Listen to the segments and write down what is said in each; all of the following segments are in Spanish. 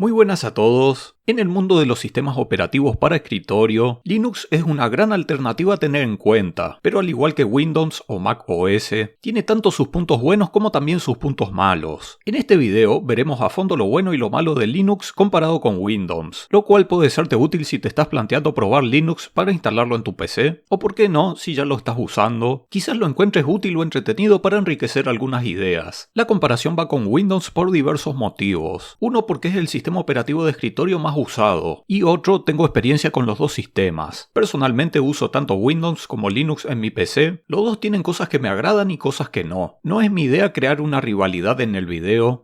Muy buenas a todos. En el mundo de los sistemas operativos para escritorio, Linux es una gran alternativa a tener en cuenta, pero al igual que Windows o Mac OS, tiene tanto sus puntos buenos como también sus puntos malos. En este video veremos a fondo lo bueno y lo malo de Linux comparado con Windows, lo cual puede serte útil si te estás planteando probar Linux para instalarlo en tu PC, o por qué no, si ya lo estás usando, quizás lo encuentres útil o entretenido para enriquecer algunas ideas. La comparación va con Windows por diversos motivos. Uno, porque es el sistema operativo de escritorio más usado, y otro, tengo experiencia con los dos sistemas. Personalmente uso tanto Windows como Linux en mi PC, los dos tienen cosas que me agradan y cosas que no. No es mi idea crear una rivalidad en el video,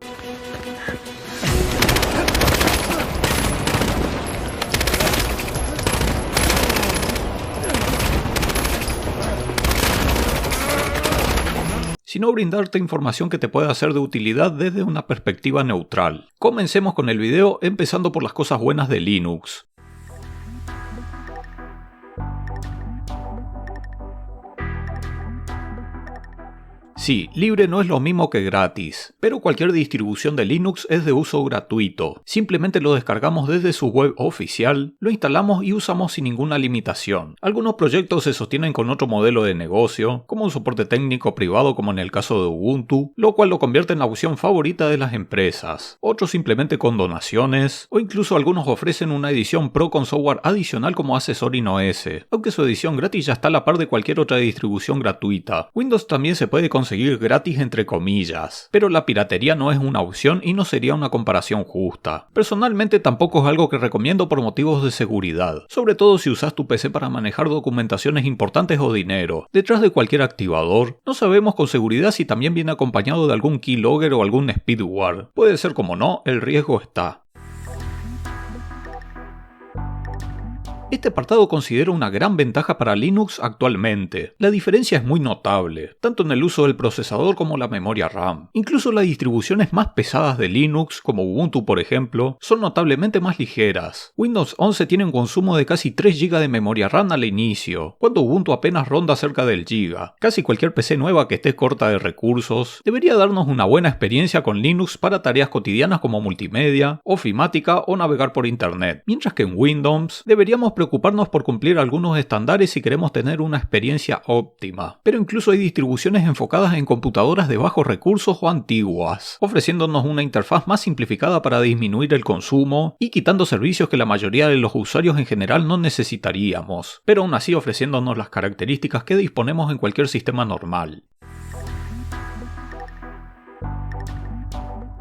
sino brindarte información que te pueda ser de utilidad desde una perspectiva neutral. Comencemos con el video empezando por las cosas buenas de Linux. Sí, libre no es lo mismo que gratis, pero cualquier distribución de Linux es de uso gratuito. Simplemente lo descargamos desde su web oficial, lo instalamos y usamos sin ninguna limitación. Algunos proyectos se sostienen con otro modelo de negocio, como un soporte técnico privado como en el caso de Ubuntu, lo cual lo convierte en la opción favorita de las empresas. Otros simplemente con donaciones, o incluso algunos ofrecen una edición pro con software adicional como hace Zorin OS, aunque su edición gratis ya está a la par de cualquier otra distribución gratuita. Windows también se puede conseguir gratis entre comillas, pero la piratería no es una opción y no sería una comparación justa. Personalmente tampoco es algo que recomiendo por motivos de seguridad, sobre todo si usas tu PC para manejar documentaciones importantes o dinero. Detrás de cualquier activador, no sabemos con seguridad si también viene acompañado de algún keylogger o algún speedguard. Puede ser como no, el riesgo está. Este apartado considero una gran ventaja para Linux actualmente. La diferencia es muy notable, tanto en el uso del procesador como la memoria RAM. Incluso las distribuciones más pesadas de Linux, como Ubuntu por ejemplo, son notablemente más ligeras. Windows 11 tiene un consumo de casi 3 GB de memoria RAM al inicio, cuando Ubuntu apenas ronda cerca del giga. Casi cualquier PC nueva que esté corta de recursos debería darnos una buena experiencia con Linux para tareas cotidianas como multimedia, ofimática o navegar por internet, mientras que en Windows deberíamos preocuparnos por cumplir algunos estándares si queremos tener una experiencia óptima. Pero incluso hay distribuciones enfocadas en computadoras de bajos recursos o antiguas, ofreciéndonos una interfaz más simplificada para disminuir el consumo y quitando servicios que la mayoría de los usuarios en general no necesitaríamos, pero aún así ofreciéndonos las características que disponemos en cualquier sistema normal.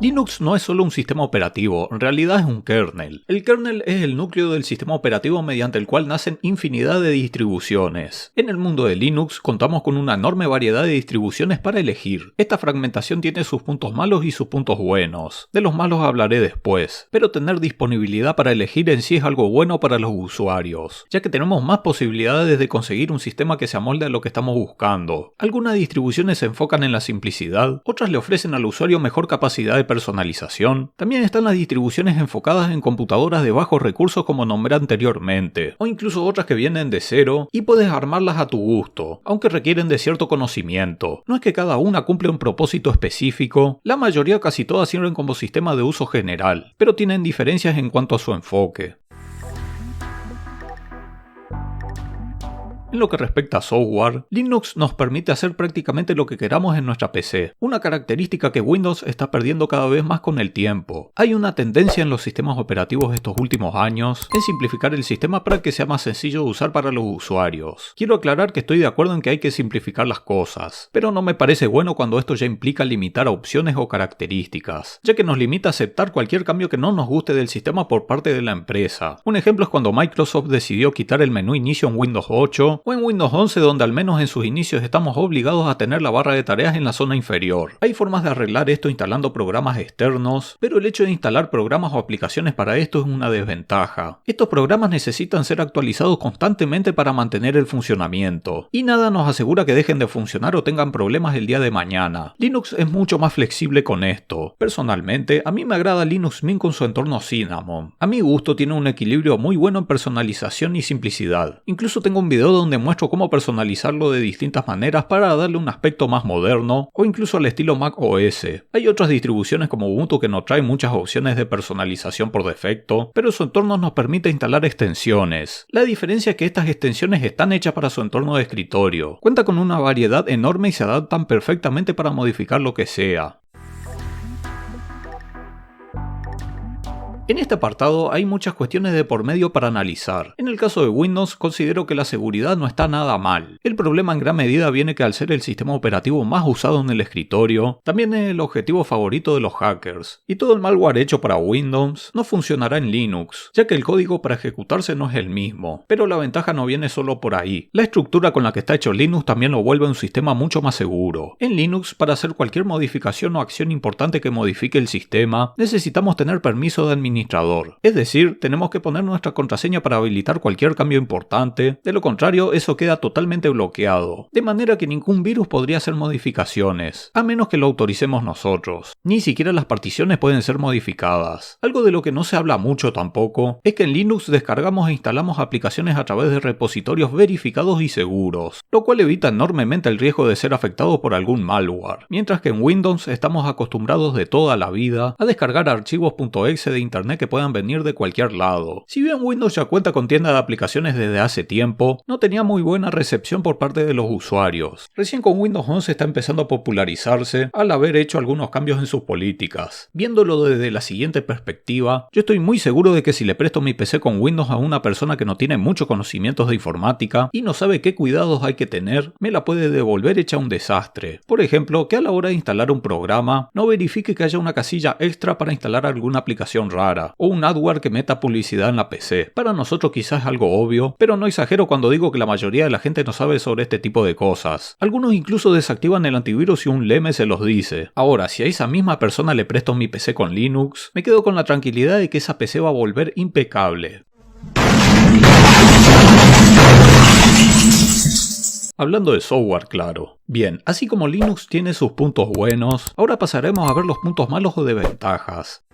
Linux no es solo un sistema operativo, en realidad es un kernel. El kernel es el núcleo del sistema operativo mediante el cual nacen infinidad de distribuciones. En el mundo de Linux contamos con una enorme variedad de distribuciones para elegir. Esta fragmentación tiene sus puntos malos y sus puntos buenos. De los malos hablaré después, pero tener disponibilidad para elegir en sí es algo bueno para los usuarios, ya que tenemos más posibilidades de conseguir un sistema que se amolde a lo que estamos buscando. Algunas distribuciones se enfocan en la simplicidad, otras le ofrecen al usuario mejor capacidad de personalización. También están las distribuciones enfocadas en computadoras de bajos recursos como nombré anteriormente, o incluso otras que vienen de cero y puedes armarlas a tu gusto, aunque requieren de cierto conocimiento. No es que cada una cumple un propósito específico, la mayoría o casi todas sirven como sistema de uso general, pero tienen diferencias en cuanto a su enfoque. En lo que respecta a software, Linux nos permite hacer prácticamente lo que queramos en nuestra PC, una característica que Windows está perdiendo cada vez más con el tiempo. Hay una tendencia en los sistemas operativos estos últimos años en simplificar el sistema para que sea más sencillo de usar para los usuarios. Quiero aclarar que estoy de acuerdo en que hay que simplificar las cosas, pero no me parece bueno cuando esto ya implica limitar opciones o características, ya que nos limita a aceptar cualquier cambio que no nos guste del sistema por parte de la empresa. Un ejemplo es cuando Microsoft decidió quitar el menú inicio en Windows 8 o en Windows 11, donde al menos en sus inicios estamos obligados a tener la barra de tareas en la zona inferior. Hay formas de arreglar esto instalando programas externos, pero el hecho de instalar programas o aplicaciones para esto es una desventaja. Estos programas necesitan ser actualizados constantemente para mantener el funcionamiento, y nada nos asegura que dejen de funcionar o tengan problemas el día de mañana. Linux es mucho más flexible con esto. Personalmente, a mí me agrada Linux Mint con su entorno Cinnamon. A mi gusto tiene un equilibrio muy bueno en personalización y simplicidad. Incluso tengo un video donde donde muestro cómo personalizarlo de distintas maneras para darle un aspecto más moderno o incluso al estilo Mac OS. Hay otras distribuciones como Ubuntu que no traen muchas opciones de personalización por defecto, pero su entorno nos permite instalar extensiones. La diferencia es que estas extensiones están hechas para su entorno de escritorio. Cuenta con una variedad enorme y se adaptan perfectamente para modificar lo que sea. En este apartado hay muchas cuestiones de por medio para analizar. En el caso de Windows, considero que la seguridad no está nada mal. El problema en gran medida viene que al ser el sistema operativo más usado en el escritorio, también es el objetivo favorito de los hackers. Y todo el malware hecho para Windows no funcionará en Linux, ya que el código para ejecutarse no es el mismo. Pero la ventaja no viene solo por ahí. La estructura con la que está hecho Linux también lo vuelve un sistema mucho más seguro. En Linux, para hacer cualquier modificación o acción importante que modifique el sistema, necesitamos tener permiso de administrador. Es decir, tenemos que poner nuestra contraseña para habilitar cualquier cambio importante, de lo contrario eso queda totalmente bloqueado, de manera que ningún virus podría hacer modificaciones, a menos que lo autoricemos nosotros. Ni siquiera las particiones pueden ser modificadas. Algo de lo que no se habla mucho tampoco, es que en Linux descargamos e instalamos aplicaciones a través de repositorios verificados y seguros, lo cual evita enormemente el riesgo de ser afectado por algún malware, mientras que en Windows estamos acostumbrados de toda la vida a descargar archivos .exe de internet que puedan venir de cualquier lado. Si bien Windows ya cuenta con tienda de aplicaciones desde hace tiempo, no tenía muy buena recepción por parte de los usuarios. Recién con Windows 11 está empezando a popularizarse al haber hecho algunos cambios en sus políticas. Viéndolo desde la siguiente perspectiva, yo estoy muy seguro de que si le presto mi PC con Windows a una persona que no tiene muchos conocimientos de informática y no sabe qué cuidados hay que tener, me la puede devolver hecha un desastre. Por ejemplo, que a la hora de instalar un programa, no verifique que haya una casilla extra para instalar alguna aplicación rara, o un adware que meta publicidad en la PC. Para nosotros quizás es algo obvio, pero no exagero cuando digo que la mayoría de la gente no sabe sobre este tipo de cosas. Algunos incluso desactivan el antivirus y un leme se los dice. Ahora, si a esa misma persona le presto mi PC con Linux, me quedo con la tranquilidad de que esa PC va a volver impecable. Hablando de software, claro. Bien, así como Linux tiene sus puntos buenos, ahora pasaremos a ver los puntos malos o desventajas.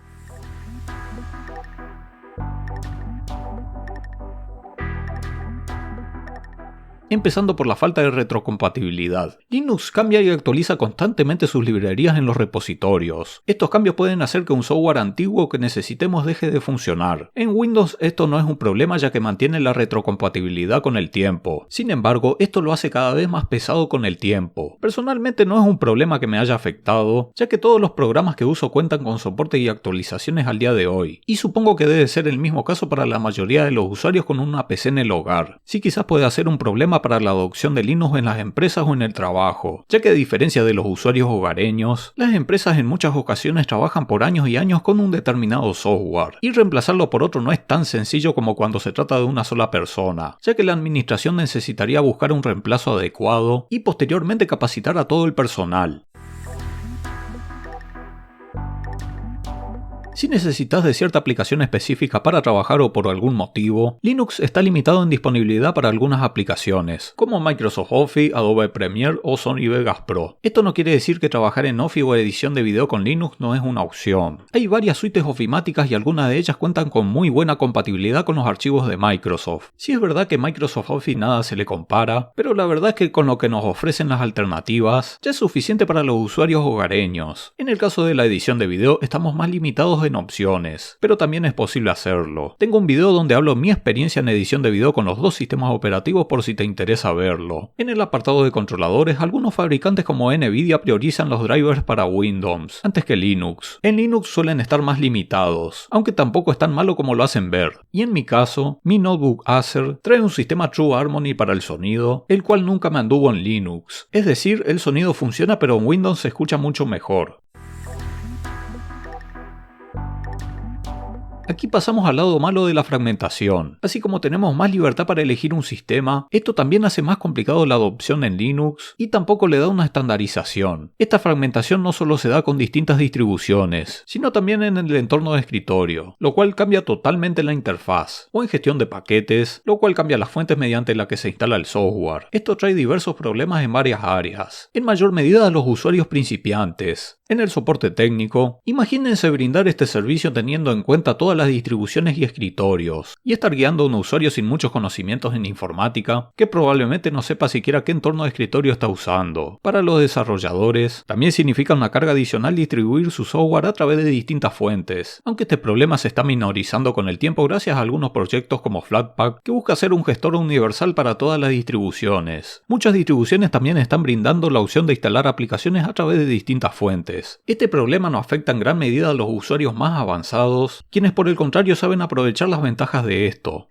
Empezando por la falta de retrocompatibilidad. Linux cambia y actualiza constantemente sus librerías en los repositorios. Estos cambios pueden hacer que un software antiguo que necesitemos deje de funcionar. En Windows esto no es un problema ya que mantiene la retrocompatibilidad con el tiempo. Sin embargo, esto lo hace cada vez más pesado con el tiempo. Personalmente no es un problema que me haya afectado, ya que todos los programas que uso cuentan con soporte y actualizaciones al día de hoy. Y supongo que debe ser el mismo caso para la mayoría de los usuarios con una PC en el hogar. Sí, quizás pueda ser un problema para la adopción de Linux en las empresas o en el trabajo, ya que a diferencia de los usuarios hogareños, las empresas en muchas ocasiones trabajan por años y años con un determinado software, y reemplazarlo por otro no es tan sencillo como cuando se trata de una sola persona, ya que la administración necesitaría buscar un reemplazo adecuado y posteriormente capacitar a todo el personal. Si necesitas de cierta aplicación específica para trabajar o por algún motivo, Linux está limitado en disponibilidad para algunas aplicaciones, como Microsoft Office, Adobe Premiere o Sony Vegas Pro. Esto no quiere decir que trabajar en Office o edición de video con Linux no es una opción. Hay varias suites ofimáticas y algunas de ellas cuentan con muy buena compatibilidad con los archivos de Microsoft. Sí es verdad que Microsoft Office nada se le compara, pero la verdad es que con lo que nos ofrecen las alternativas ya es suficiente para los usuarios hogareños. En el caso de la edición de video estamos más limitados en opciones, pero también es posible hacerlo. Tengo un video donde hablo mi experiencia en edición de video con los dos sistemas operativos por si te interesa verlo. En el apartado de controladores, algunos fabricantes como Nvidia priorizan los drivers para Windows antes que Linux. En Linux suelen estar más limitados, aunque tampoco es tan malo como lo hacen ver. Y en mi caso, mi notebook Acer trae un sistema True Harmony para el sonido, el cual nunca me anduvo en Linux. Es decir, el sonido funciona pero en Windows se escucha mucho mejor. Aquí pasamos al lado malo de la fragmentación. Así como tenemos más libertad para elegir un sistema, esto también hace más complicado la adopción en Linux y tampoco le da una estandarización. Esta fragmentación no solo se da con distintas distribuciones, sino también en el entorno de escritorio, lo cual cambia totalmente la interfaz, o en gestión de paquetes, lo cual cambia las fuentes mediante las que se instala el software. Esto trae diversos problemas en varias áreas, en mayor medida a los usuarios principiantes. En el soporte técnico, imagínense brindar este servicio teniendo en cuenta todas las distribuciones y escritorios, y estar guiando a un usuario sin muchos conocimientos en informática, que probablemente no sepa siquiera qué entorno de escritorio está usando. Para los desarrolladores, también significa una carga adicional distribuir su software a través de distintas fuentes, aunque este problema se está minorizando con el tiempo gracias a algunos proyectos como Flatpak, que busca ser un gestor universal para todas las distribuciones. Muchas distribuciones también están brindando la opción de instalar aplicaciones a través de distintas fuentes. Este problema no afecta en gran medida a los usuarios más avanzados, quienes por el contrario saben aprovechar las ventajas de esto.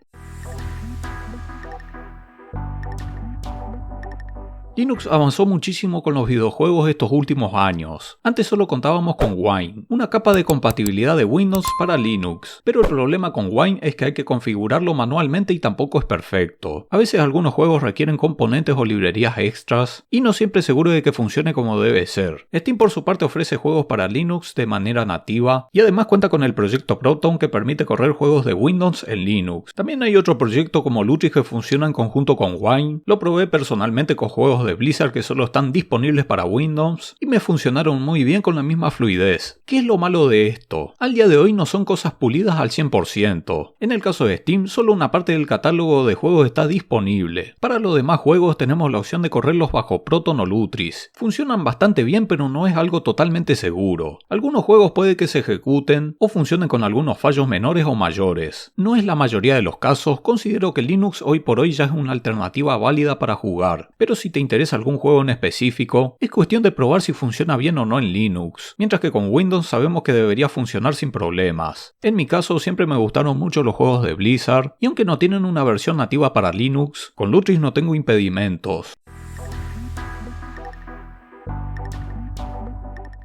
Linux avanzó muchísimo con los videojuegos estos últimos años. Antes solo contábamos con Wine, una capa de compatibilidad de Windows para Linux, pero el problema con Wine es que hay que configurarlo manualmente y tampoco es perfecto. A veces algunos juegos requieren componentes o librerías extras, y no siempre es seguro de que funcione como debe ser. Steam por su parte ofrece juegos para Linux de manera nativa, y además cuenta con el proyecto Proton que permite correr juegos de Windows en Linux. También hay otro proyecto como Lutris que funciona en conjunto con Wine. Lo probé personalmente con juegos de Blizzard que solo están disponibles para Windows y me funcionaron muy bien con la misma fluidez. ¿Qué es lo malo de esto? Al día de hoy no son cosas pulidas al 100%. En el caso de Steam, solo una parte del catálogo de juegos está disponible. Para los demás juegos tenemos la opción de correrlos bajo Proton o Lutris. Funcionan bastante bien, pero no es algo totalmente seguro. Algunos juegos puede que se ejecuten o funcionen con algunos fallos menores o mayores. No es la mayoría de los casos, considero que Linux hoy por hoy ya es una alternativa válida para jugar, pero si te interesa algún juego en específico, es cuestión de probar si funciona bien o no en Linux, mientras que con Windows sabemos que debería funcionar sin problemas. En mi caso siempre me gustaron mucho los juegos de Blizzard, y aunque no tienen una versión nativa para Linux, con Lutris no tengo impedimentos.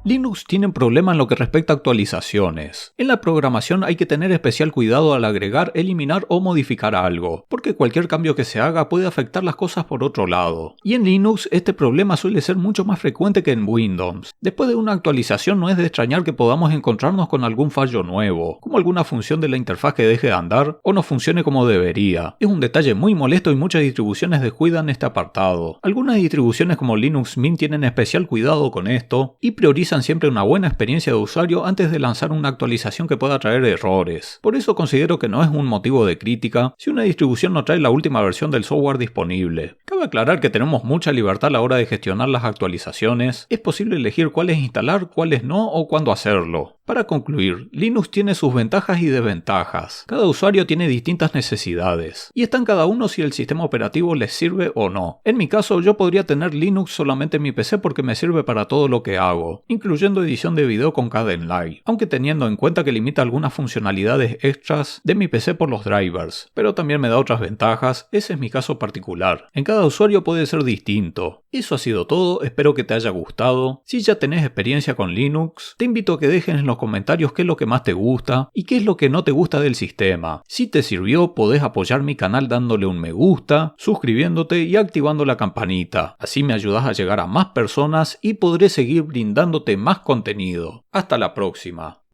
Linux tiene un problema en lo que respecta a actualizaciones. En la programación hay que tener especial cuidado al agregar, eliminar o modificar algo, porque cualquier cambio que se haga puede afectar las cosas por otro lado. Y en Linux este problema suele ser mucho más frecuente que en Windows. Después de una actualización no es de extrañar que podamos encontrarnos con algún fallo nuevo, como alguna función de la interfaz que deje de andar o no funcione como debería. Es un detalle muy molesto y muchas distribuciones descuidan este apartado. Algunas distribuciones como Linux Mint tienen especial cuidado con esto y priorizan siempre una buena experiencia de usuario antes de lanzar una actualización que pueda traer errores. Por eso considero que no es un motivo de crítica si una distribución no trae la última versión del software disponible. Cabe aclarar que tenemos mucha libertad a la hora de gestionar las actualizaciones, es posible elegir cuáles instalar, cuáles no o cuándo hacerlo. Para concluir, Linux tiene sus ventajas y desventajas. Cada usuario tiene distintas necesidades, y está en cada uno si el sistema operativo les sirve o no. En mi caso, yo podría tener Linux solamente en mi PC porque me sirve para todo lo que hago, incluyendo edición de video con Kdenlive, aunque teniendo en cuenta que limita algunas funcionalidades extras de mi PC por los drivers, pero también me da otras ventajas, ese es mi caso particular. En cada usuario puede ser distinto. Eso ha sido todo, espero que te haya gustado. Si ya tenés experiencia con Linux, te invito a que dejes en los comentarios qué es lo que más te gusta y qué es lo que no te gusta del sistema. Si te sirvió, podés apoyar mi canal dándole un me gusta, suscribiéndote y activando la campanita. Así me ayudas a llegar a más personas y podré seguir brindándote más contenido. Hasta la próxima.